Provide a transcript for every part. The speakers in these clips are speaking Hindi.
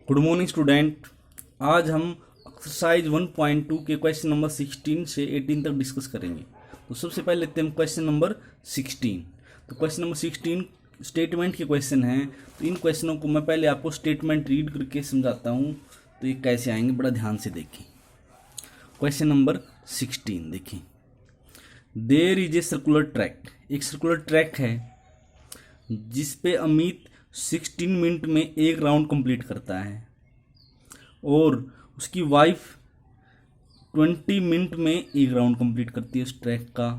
Good morning student. आज हम एक्सरसाइज 1.2 के क्वेश्चन नंबर 16 से 18 तक डिस्कस करेंगे। तो सबसे पहले लेते हैं हम क्वेश्चन नंबर 16। तो क्वेश्चन नंबर 16 स्टेटमेंट के क्वेश्चन हैं। तो इन क्वेश्चनों को मैं पहले आपको स्टेटमेंट रीड करके समझाता हूँ, तो ये कैसे आएंगे बड़ा ध्यान से देखें। क्वेश्चन नंबर 16 देखें। There is a circular track. एक सर्कुलर ट्रैक है जिस पे अमित 16 मिनट में एक राउंड कंप्लीट करता है और उसकी वाइफ 20 मिनट में एक राउंड कंप्लीट करती है उस ट्रैक का।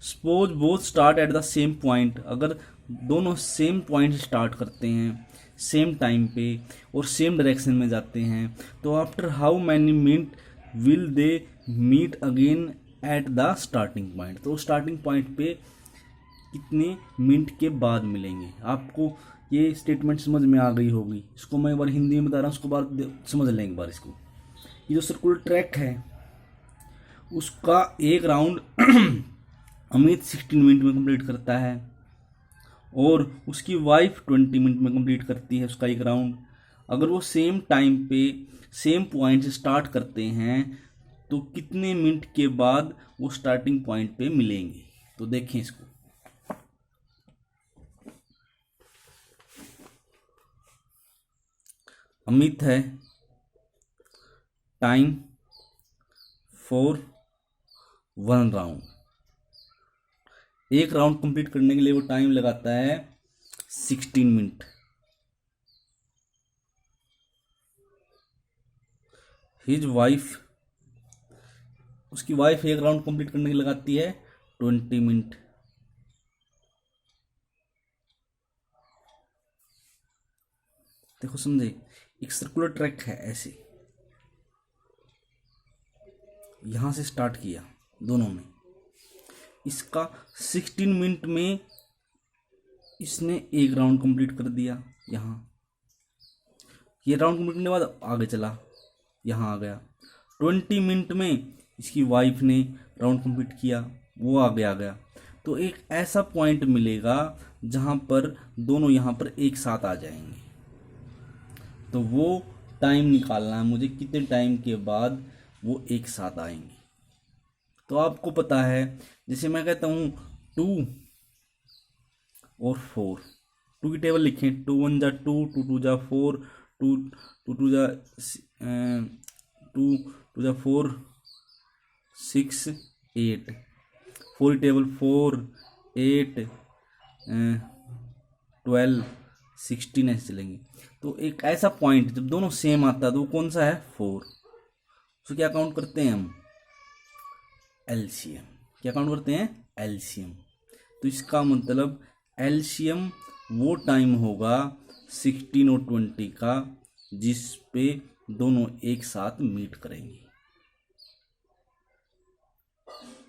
Suppose both start at the same point. अगर दोनों सेम पॉइंट से स्टार्ट करते हैं, सेम टाइम पे और सेम डायरेक्शन में जाते हैं, तो after how many minute will they meet again at the starting point. तो स्टार्टिंग पॉइंट पे कितने मिनट के बाद मिलेंगे। आपको ये स्टेटमेंट समझ में आ गई होगी। इसको मैं एक बार हिंदी में बता रहा हूँ, उसको बाद समझ लें एक बार इसको। ये जो सर्कुलर ट्रैक है उसका एक राउंड अमित 16 मिनट में कंप्लीट करता है और उसकी वाइफ 20 मिनट में कंप्लीट करती है उसका एक राउंड। अगर वो सेम टाइम पे सेम पॉइंट से स्टार्ट करते हैं तो कितने मिनट के बाद वो स्टार्टिंग पॉइंट पे मिलेंगे। तो देखें इसको। अमित है, टाइम फॉर 1 राउंड। एक राउंड कंप्लीट करने के लिए वो टाइम लगाता है 16 मिनट। हिज वाइफ, उसकी वाइफ एक राउंड कंप्लीट करने के लिए लगाती है 20 मिनट। देखो समझे, एक सर्कुलर ट्रैक है ऐसे, यहां से स्टार्ट किया दोनों में। इसका 16 मिनट में इसने एक राउंड कंप्लीट कर दिया। यहाँ ये राउंड कंप्लीट करने के बाद आगे चला, यहाँ आ गया। 20 मिनट में इसकी वाइफ ने राउंड कंप्लीट किया, वो आगे आ गया। तो एक ऐसा पॉइंट मिलेगा जहाँ पर दोनों यहाँ पर एक साथ आ जाएंगे। तो वो टाइम निकालना है मुझे, कितने टाइम के बाद वो एक साथ आएंगे। तो आपको पता है, जैसे मैं कहता हूँ 2 और 4, 2 की टेबल लिखें। 2 1 जा 2, 2 2 जा 4, 2 2 जा 2 2 जा 4 6 8। 4 की टेबल 4 8 12 16 ऐसे चलेंगे। तो एक ऐसा पॉइंट जब दोनों सेम आता है तो वो कौन सा है, 4। तो क्या काउंट करते हैं हम, एलसीएम। क्या काउंट करते हैं, एलसीएम। तो इसका मतलब एलसीएम वो टाइम होगा 16 और 20 का जिस पे दोनों एक साथ मीट करेंगे।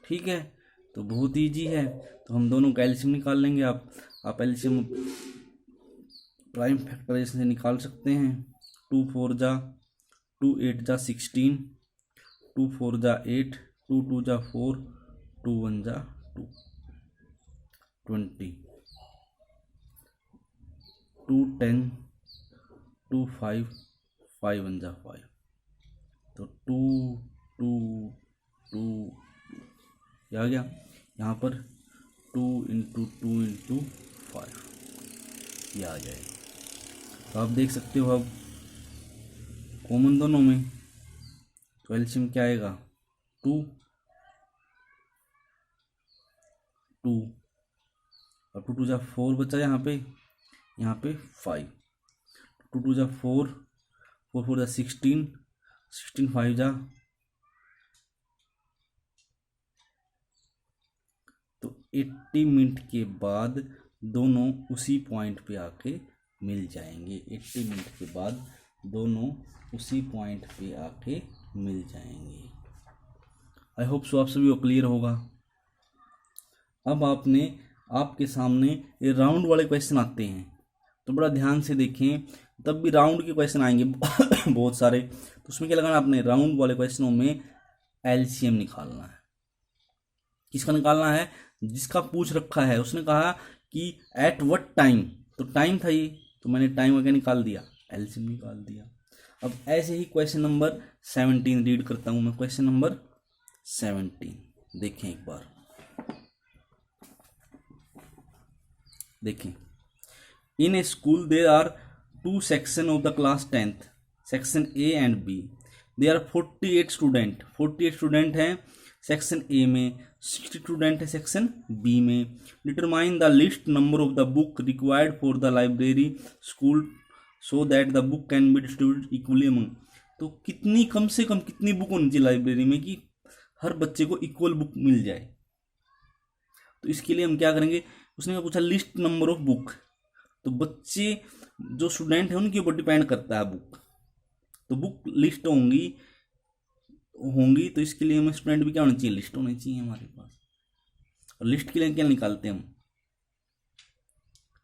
ठीक है, तो बहुत ईजी है। तो हम दोनों का एलसीएम निकाल लेंगे। आप एलसीएम प्राइम फैक्टराइजेशन से निकाल सकते हैं। 2 4 जा 2 8 जा 16, 2 4 जा 8, 2 2 जा 4, 2 1 जा 2, 20, 2 10, 2 5, 5 1 जा 5। तो 2 2 2 ये आ गया। यहाँ पर 2 इंटू 2 इंटू 5 ये आ जाएगा। तो आप देख सकते हो अब कॉमन दोनों में, तो एलसीएम क्या आएगा, 2 2 और 2 2 जा 4 बचा यहाँ पे 5, 2 2 जा 4, 4 4 जा 16, 16 5 जा, तो 80 मिनट के बाद दोनों उसी पॉइंट पे आके मिल जाएंगे। 80 मिनट के बाद दोनों उसी पॉइंट पे आके मिल जाएंगे। आई होप सो आप सभी को क्लियर होगा। अब आपके सामने ये राउंड वाले क्वेश्चन आते हैं, तो बड़ा ध्यान से देखें। तब भी राउंड के क्वेश्चन आएंगे बहुत सारे। तो उसमें क्या लगाना, आपने राउंड वाले क्वेश्चनों में एलसीएम निकालना है। किसका निकालना है, जिसका पूछ रखा है। उसने कहा कि एट व्हाट टाइम, तो टाइम था ये, तो मैंने टाइम वगैरह निकाल दिया, एलसीएम निकाल दिया। अब ऐसे ही क्वेश्चन नंबर 17 रीड करता हूं मैं। क्वेश्चन नंबर 17 देखें एक बार, देखें। In a school there are 2 section of the class 10th, section A and B. There are 48 student, 48 student हैं सेक्शन ए में, 60 स्टूडेंट है सेक्शन बी में। Determine the least number of the book required for the library school so that the book can be distributed equally among. तो कितनी, कम से कम कितनी बुक होनी चाहिए लाइब्रेरी में कि हर बच्चे को इक्वल बुक मिल जाए। तो इसके लिए हम क्या करेंगे, उसने पूछा लिस्ट नंबर ऑफ बुक, तो बच्चे जो स्टूडेंट है उनके ऊपर डिपेंड करता है बुक, तो बुक लिस्ट होंगी, तो इसके लिए हमें स्टूडेंट भी क्या होना चाहिए, लिस्ट होनी चाहिए हमारे पास। और लिस्ट के लिए क्या निकालते हैं हम,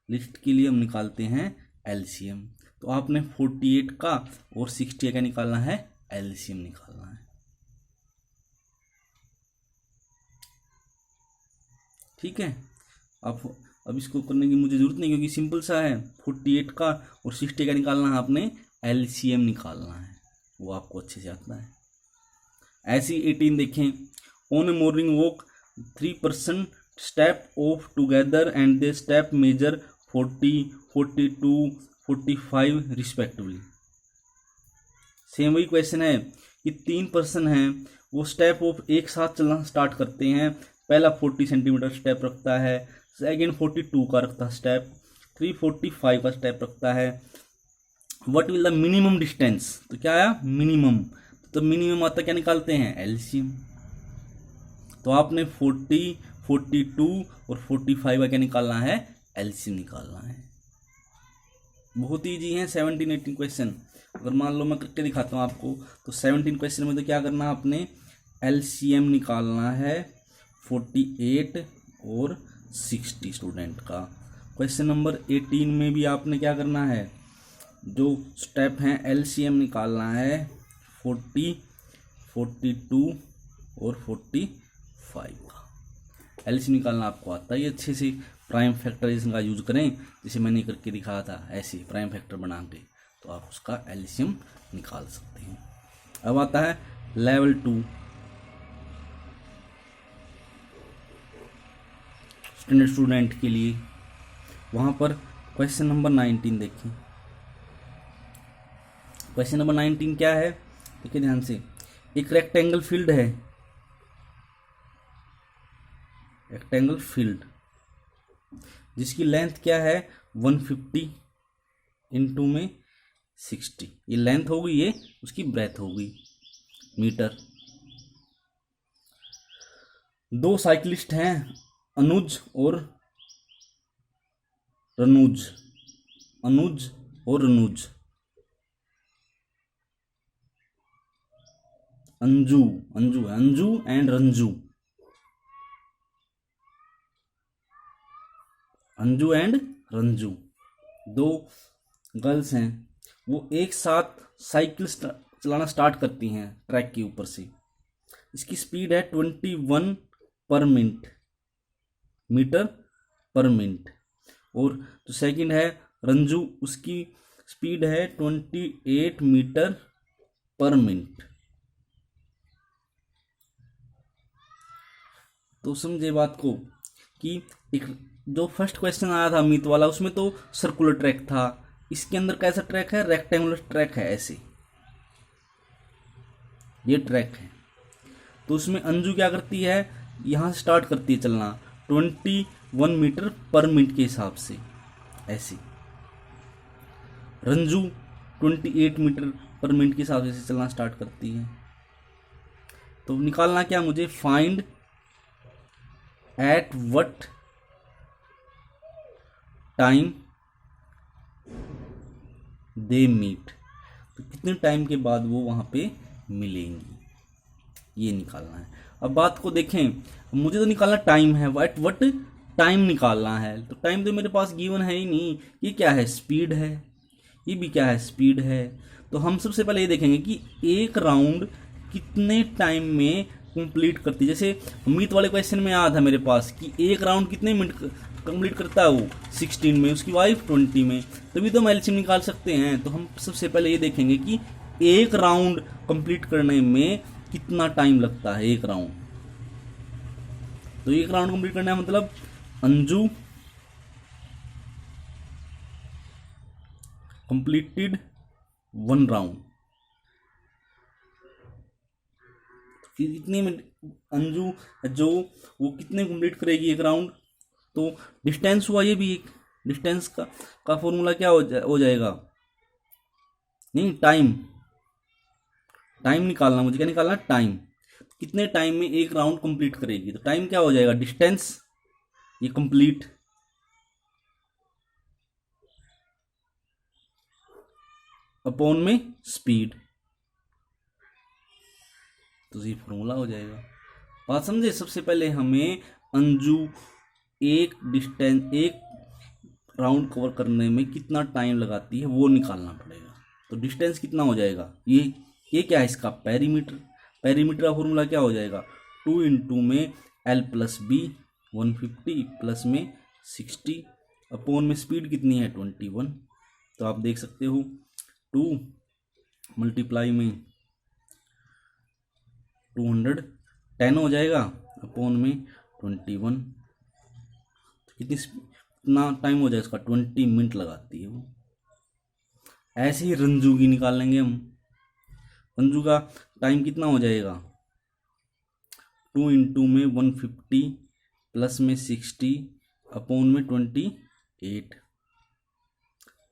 लिस्ट के लिए हम निकालते हैं एलसीएम। तो आपने 48 का और 60 का निकालना है, एलसीएम निकालना है। ठीक है, अब इसको करने की मुझे जरूरत नहीं, क्योंकि सिंपल सा है। 48 का और 60 का निकालना है आपने, एलसीएम निकालना है, वो आपको अच्छे से आता है। ऐसी 18 देखें। On a morning walk 3 person step off together and they step measure 40, 42, 45 respectively. Same वही क्वेश्चन है कि 3 पर्सन हैं, वो स्टेप ऑफ एक साथ चलना स्टार्ट करते हैं। पहला 40 सेंटीमीटर स्टेप रखता है, सेकेंड 42 का रखता है स्टेप, 345 का स्टेप रखता है। What will the minimum distance, तो क्या आया मिनिमम, तो मिनिमम आता क्या निकालते हैं, एलसीएम। तो आपने 40, 42 और 45 का क्या निकालना है, एलसीएम निकालना है। बहुत ईजी है 17, 18 क्वेश्चन। अगर मान लो मैं करके दिखाता हूँ आपको, तो 17 क्वेश्चन में तो क्या करना है आपने, एलसीएम निकालना है 48 और 60 स्टूडेंट का। क्वेश्चन नंबर 18 में भी आपने क्या करना है, जो स्टेप हैं एलसीएम निकालना है 40, 42 और 45 का। एलसीएम निकालना आपको आता है अच्छे से। प्राइम फैक्टराइजेशन का यूज करें, जैसे मैंने करके दिखाया था, ऐसे प्राइम फैक्टर बना के, तो आप उसका एलसीएम निकाल सकते हैं। अब आता है लेवल 2, स्टैंडर्ड स्टूडेंट के लिए। वहां पर क्वेश्चन नंबर 19 देखें। क्वेश्चन नंबर 19 क्या है, देखिए ध्यान से। एक रेक्टेंगल फील्ड है, रेक्टेंगल फील्ड जिसकी लेंथ क्या है 150 इंटू में 60, ये लेंथ होगी, ये उसकी ब्रेथ होगी मीटर। 2 साइकिलिस्ट हैं, अनुज और रनुज, अनुज और Ranoj, Anju and Ranju, Anju and Ranju 2 girls हैं। वो एक साथ साइकिल चलाना स्टार्ट करती हैं ट्रैक के ऊपर से। इसकी स्पीड है 21 पर मिनट, मीटर पर मिनट। और जो सेकंड है रंजू, उसकी स्पीड है 28 मीटर पर मिनट। तो समझे बात को कि एक जो फर्स्ट क्वेश्चन आया था अमित वाला, उसमें तो सर्कुलर ट्रैक था, इसके अंदर कैसा ट्रैक है, रेक्टेंगुलर ट्रैक है, ऐसे ये ट्रैक है। तो उसमें अंजू क्या करती है, यहां से स्टार्ट करती है चलना 21 मीटर पर मिनट के हिसाब से, ऐसे। रंजू 28 मीटर पर मिनट के हिसाब से चलना स्टार्ट करती है। तो निकालना क्या मुझे, find at what time they meet, तो कितने टाइम के बाद वो वहां पे मिलेंगी, ये निकालना है। अब बात को देखें, मुझे तो निकालना टाइम है, व्हाट टाइम निकालना है। तो टाइम तो मेरे पास गिवन है ही नहीं, ये क्या है, स्पीड है, ये भी क्या है, स्पीड है। तो हम सबसे पहले ये देखेंगे कि एक राउंड कितने टाइम में कंप्लीट करती है। जैसे अमित वाले क्वेश्चन में आया था मेरे पास कि एक राउंड कितने मिनट कंप्लीट करता है वो, 16 में, उसकी वाइफ 20 में, तभी तो हम एलसीएम निकाल सकते हैं। तो हम सबसे पहले ये देखेंगे कि एक राउंड कंप्लीट करने में कितना टाइम लगता है, एक राउंड। तो एक राउंड कंप्लीट करना है मतलब अंजू कंप्लीटेड 1 राउंड। कितने में अंजू जो वो कितने कंप्लीट करेगी एक राउंड। तो डिस्टेंस हुआ ये भी एक, डिस्टेंस का फॉर्मूला क्या हो जाएगा, नहीं टाइम, टाइम निकालना मुझे, क्या निकालना, टाइम। कितने टाइम में एक राउंड कंप्लीट करेगी, तो टाइम क्या हो जाएगा, डिस्टेंस ये कंप्लीट अपॉन में स्पीड, तो ये फॉर्मूला हो जाएगा। बात समझे। सबसे पहले हमें अंजू एक राउंड कवर करने में कितना टाइम लगाती है वो निकालना पड़ेगा। तो डिस्टेंस कितना हो जाएगा, ये क्या है इसका, पेरीमीटर। पेरीमीटर का फॉर्मूला क्या हो जाएगा, 2 इंटू में L प्लस बी 150 प्लस में 60 अपॉन में स्पीड कितनी है 21। तो आप देख सकते हो 2 मल्टीप्लाई में 210 हो जाएगा अपॉन में 21। तो कितना टाइम हो जाएगा इसका, 20 मिनट लगाती है वो। ऐसे ही रंजू की निकाल लेंगे हम। रंजू का टाइम कितना हो जाएगा, 2 इंटू में 150 प्लस में 60 अपॉन में 28।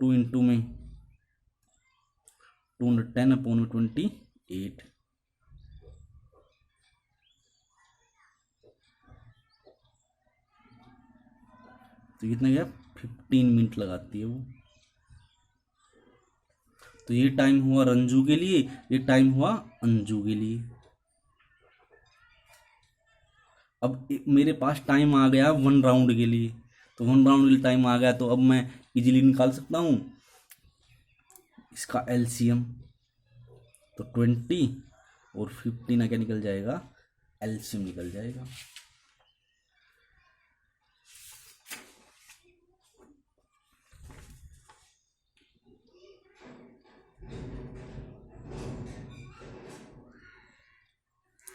2 इंटू में 210 अपॉन में 28। तो कितना गया, 15 मिनट लगाती है वो। तो ये टाइम हुआ रंजू के लिए, ये टाइम हुआ अंजू के लिए। अब मेरे पास टाइम आ गया 1 राउंड के लिए, तो 1 राउंड के लिए टाइम आ गया, तो अब मैं इजीली निकाल सकता हूँ इसका एलसीएम। तो 20 और 15 क्या निकल जाएगा, एलसीएम निकल जाएगा।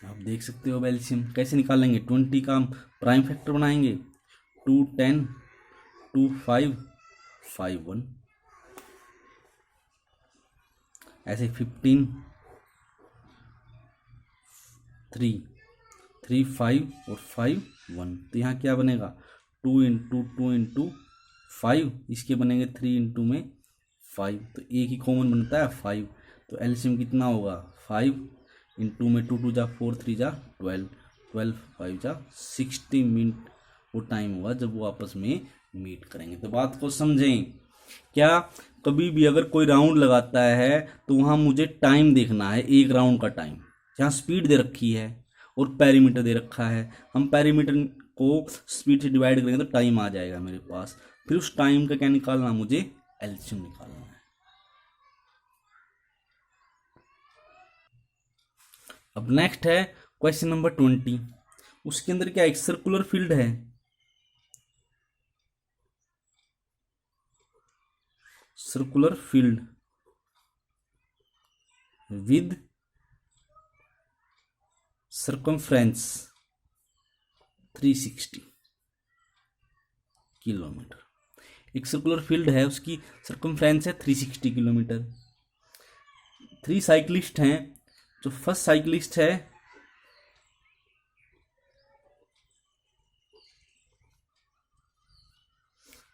आप देख सकते हो एलसीएम कैसे निकालेंगे। 20 का प्राइम फैक्टर बनाएंगे, 2 10 2 5 5 1। ऐसे 15 3 3 5 और 5 1। तो यहाँ क्या बनेगा, 2 इंटू 5, इसके बनेंगे 3 इंटू में 5। तो एक ही कॉमन बनता है 5। तो एलसीएम कितना होगा, 5 इंटू में 2 2 जा 4 3 जा 12 12 5 जा 60 मिनट वो टाइम होगा जब वो आपस में मीट करेंगे। तो बात को समझें, क्या कभी भी अगर कोई राउंड लगाता है तो वहाँ मुझे टाइम देखना है, एक राउंड का टाइम। यहाँ स्पीड दे रखी है और पेरीमीटर दे रखा है, हम पेरीमीटर को स्पीड से डिवाइड करेंगे तो टाइम आ जाएगा मेरे पास। फिर उस टाइम का क्या निकालना, मुझे एलसीएम निकालना है। अब नेक्स्ट है क्वेश्चन नंबर 20। उसके अंदर क्या, एक सर्कुलर फील्ड है, circular field with circumference 360 kilometre. एक सर्कुलर फील्ड है, उसकी सर्कमफ्रेंस है 360 किलोमीटर। 3 साइकिलिस्ट हैं। जो फर्स्ट साइकिलिस्ट है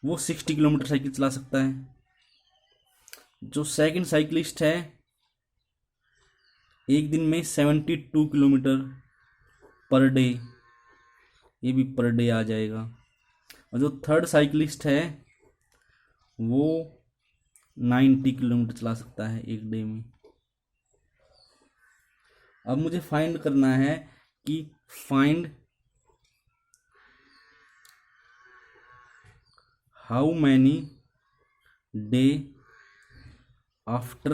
वो 60 किलोमीटर साइकिल चला सकता है। जो सेकंड साइकिलिस्ट है एक दिन में 72 किलोमीटर पर डे, ये भी पर डे आ जाएगा। और जो थर्ड साइकिलिस्ट है वो 90 किलोमीटर चला सकता है एक डे में। अब मुझे फाइंड करना है कि find how many day after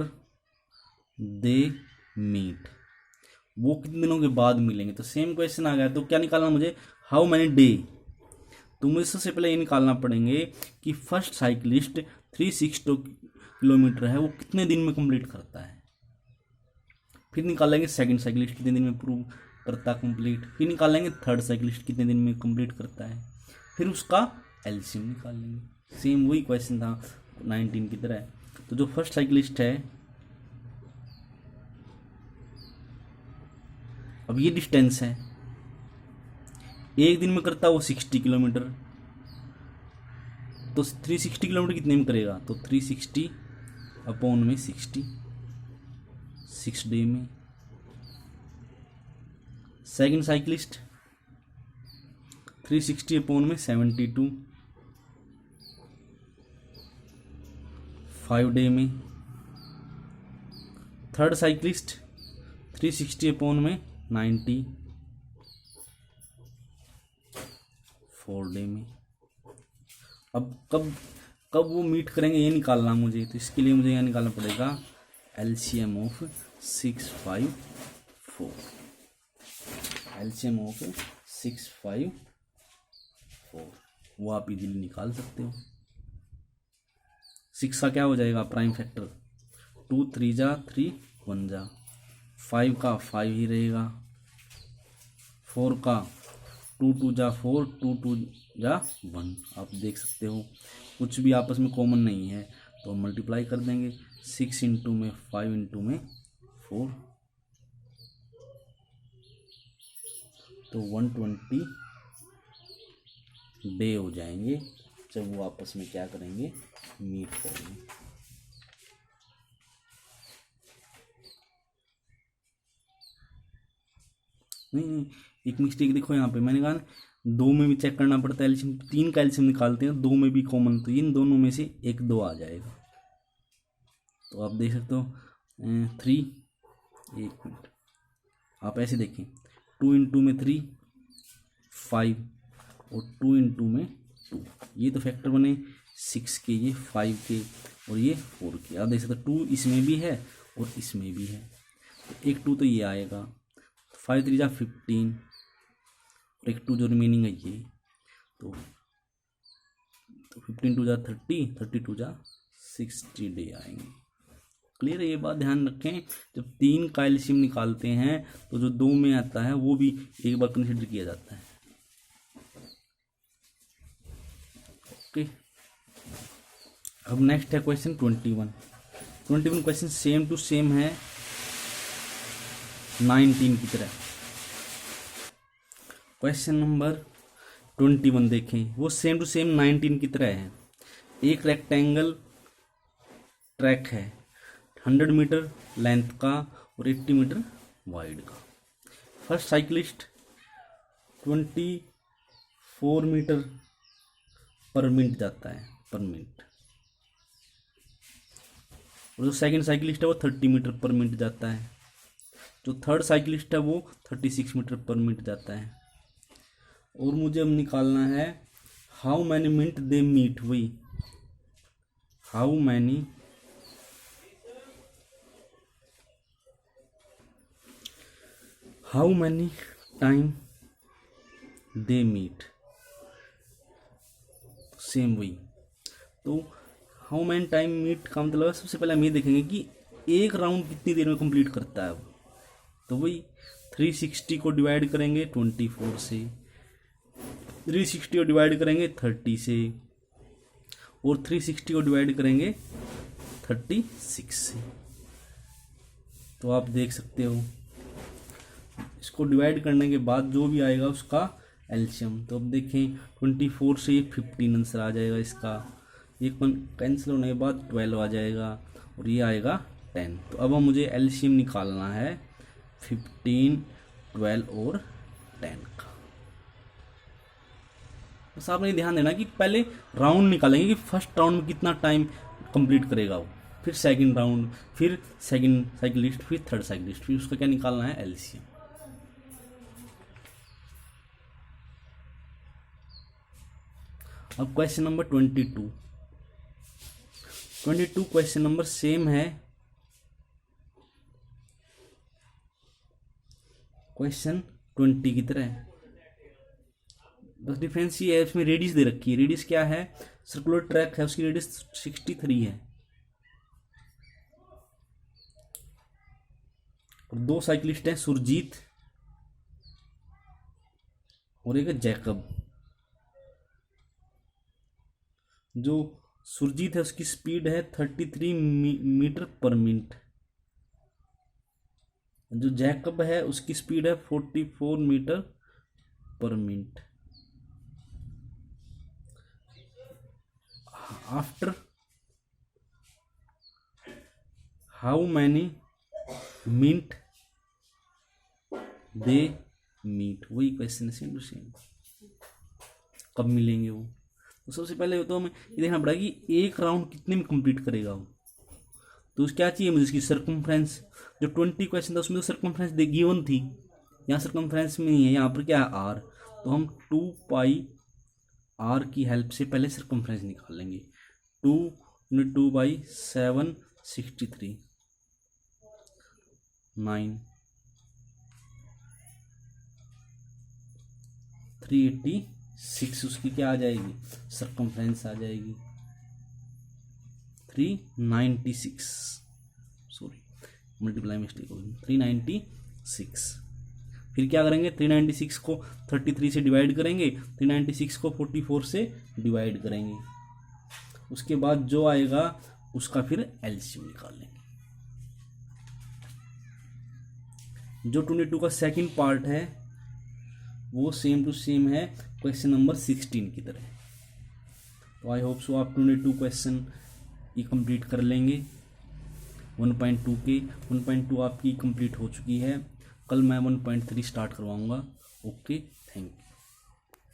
they meet, वो कितने दिनों के बाद मिलेंगे। तो सेम क्वेश्चन आ गया, तो क्या निकालना मुझे, हाउ मैनी डे। तो मुझे सबसे पहले ये निकालना पड़ेंगे कि फर्स्ट साइकिलिस्ट 360 किलोमीटर है वो कितने दिन में कंप्लीट करता है। फिर निकालेंगे सेकंड साइकिलिस्ट कितने दिन में प्रूव करता कंप्लीट, फिर निकालेंगे थर्ड साइकिलिस्ट कितने दिन में कंप्लीट करता है, फिर उसका एलसीएम निकालेंगे। सेम वही क्वेश्चन था 19 की तरह। तो जो फर्स्ट साइकिलिस्ट है, अब ये डिस्टेंस है, एक दिन में करता वो 60 किलोमीटर, तो 360 किलोमीटर कितने में करेगा, तो 360 अपॉन में 60, 6 डे में। सेकंड साइकिलिस्ट 360 अपॉन में 72, 5 डे में। थर्ड साइकिलिस्ट 360 अपॉन में 90, 4 डे में। अब कब कब वो मीट करेंगे ये निकालना मुझे, तो इसके लिए मुझे यहाँ निकालना पड़ेगा एलसीएम ऑफ 654, एलसीएम ऑफ 654 वो आप इजीली निकाल सकते हो। 6 का क्या हो जाएगा प्राइम फैक्टर, 2 3 जा 3 1 जा, 5 का 5 ही रहेगा, 4 का 2 2 जा 4, 2 2 जा 1। आप देख सकते हो कुछ भी आपस में कॉमन नहीं है, तो मल्टीप्लाई कर देंगे। 6 इंटू में 5 इंटू में 4, तो 120 डे हो जाएंगे जब वो आपस में क्या करेंगे, मीट करेंगे। नहीं, एक मिस्टेक देखो यहाँ पे, मैंने कहा 2 में भी चेक करना पड़ता है एल्शियम, 3 का एल्शियम निकालते हैं, 2 में भी कॉमन, तो इन दोनों में से 1 2 आ जाएगा। तो आप देख सकते हो 3, 1 मिनट, आप ऐसे देखें 2 इंटू में 3 5 और 2 इंटू में 2, ये तो फैक्टर बने 6 के, ये 5 के और ये 4 के। आप देख सकते हो 2 इसमें भी है और इसमें भी है, तो एक 2 तो ये आएगा, 5 3 जा 15 और एक 2 जो रिमेनिंग है ये, तो 15 2 जा 30, 32 जा 60 डे आएंगे। क्लियर है, ये बात ध्यान रखें, जब 3 का एलसीएम निकालते हैं तो जो 2 में आता है वो भी एक बार कंसिडर किया जाता है। ओके, अब नेक्स्ट है question 21 question same to same है 19 की तरह। क्वेश्चन नंबर 21 देखें, वो सेम टू सेम 19 की तरह है। एक रेक्टेंगल ट्रैक है 100 मीटर लेंथ का और 80 मीटर वाइड का। फर्स्ट साइकिलिस्ट 24 मीटर पर मिनट जाता है, पर मिनट, और जो सेकंड साइकिलिस्ट है वो 30 मीटर पर मिनट जाता है। जो थर्ड साइकिलिस्ट है वो 36 मीटर पर मिनट जाता है। और मुझे अब निकालना है how many minute they meet, वही how many time they meet, same वही। तो हाउ मैनी टाइम मीट का मतलब सबसे पहले हम ये देखेंगे कि एक राउंड कितनी देर में कंप्लीट करता है वो, तो वही 360 को डिवाइड करेंगे 24 से, 360 को डिवाइड करेंगे 30 से, और 360 को डिवाइड करेंगे 36 से। तो आप देख सकते हो इसको डिवाइड करने के बाद जो भी आएगा उसका एलसीएम। तो अब देखें 24 से ये 15 आंसर आ जाएगा इसका, ये कैंसिल होने के बाद 12 आ जाएगा और ये आएगा 10। तो अब हम मुझे एलसीएम निकालना है 15, 12 और 10 का। बस आपने ध्यान देना कि पहले राउंड निकालेंगे कि फर्स्ट राउंड में कितना टाइम कंप्लीट करेगा वो, फिर सेकंड राउंड, फिर सेकंड साइकिलिस्ट, फिर थर्ड साइकिलिस्ट, फिर उसका क्या निकालना है एलसीएम। अब question number 22 question number same है क्वेश्चन 20 की तरह, बस डिफरेंस ये है इसमें रेडियस दे रखी है। रेडियस क्या है, सर्कुलर ट्रैक है उसकी रेडियस 63 है, और 2 साइकिलिस्ट हैं, सुरजीत और एक जैकब। जो सुरजीत है उसकी स्पीड है 33 मीटर पर मिनट। जो जैकब है उसकी स्पीड है 44 मीटर पर minute. After how many minute they meet, वही क्वेश्चन है, सेम टू सेम। कब मिलेंगे वो? तो सबसे पहले तो हमें ये देखना पड़ेगा कि एक राउंड कितने में कंप्लीट करेगा वो। तो क्या चाहिए मुझे, इसकी सर्कमफ्रेंस। जो 20 क्वेश्चन था उसमें तो सर्कमफ्रेंस गिवन थी, यहाँ सर्कमफ्रेंस में नहीं है, यहाँ पर क्या है आर। तो हम 2 पाई आर की हेल्प से पहले सर्कमफ्रेंस निकाल लेंगे। 2 × 763 9 386 उसकी क्या आ जाएगी, सर्कमफ्रेंस आ जाएगी 396। सॉरी मल्टीप्लाई मिस्टेक होगी, 396। फिर क्या करेंगे, 396 को 33 से डिवाइड करेंगे, 396 को 44 से डिवाइड करेंगे। उसके बाद जो आएगा उसका फिर एलसीएम निकाल लेंगे। जो 22 का सेकंड पार्ट है वो सेम टू सेम है क्वेश्चन नंबर 16 की तरह। तो आई होप सो आप 22 क्वेश्चन ये कंप्लीट कर लेंगे। 1.2 के 1.2 आपकी कंप्लीट हो चुकी है। कल मैं 1.3 स्टार्ट करवाऊंगा। Okay, thank you.